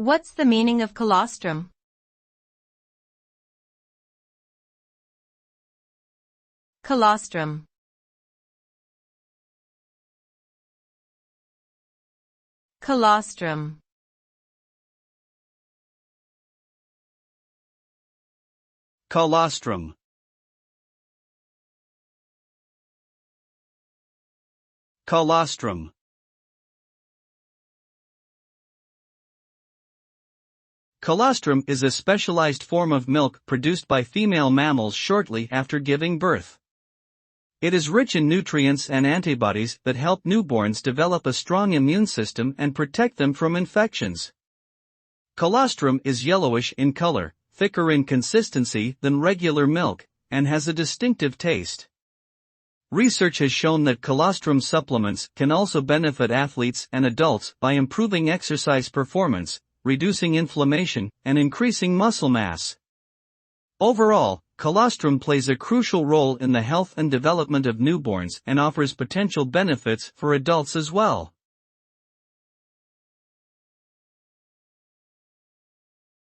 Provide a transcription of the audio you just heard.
What's the meaning of colostrum? Colostrum. Colostrum. Colostrum. Colostrum. Colostrum is a specialized form of milk produced by female mammals shortly after giving birth. It is rich in nutrients and antibodies that help newborns develop a strong immune system and protect them from infections. Colostrum is yellowish in color, thicker in consistency than regular milk, and has a distinctive taste. Research has shown that colostrum supplements can also benefit athletes and adults by improving exercise performance, reducing inflammation, and increasing muscle mass. Overall, colostrum plays a crucial role in the health and development of newborns and offers potential benefits for adults as well.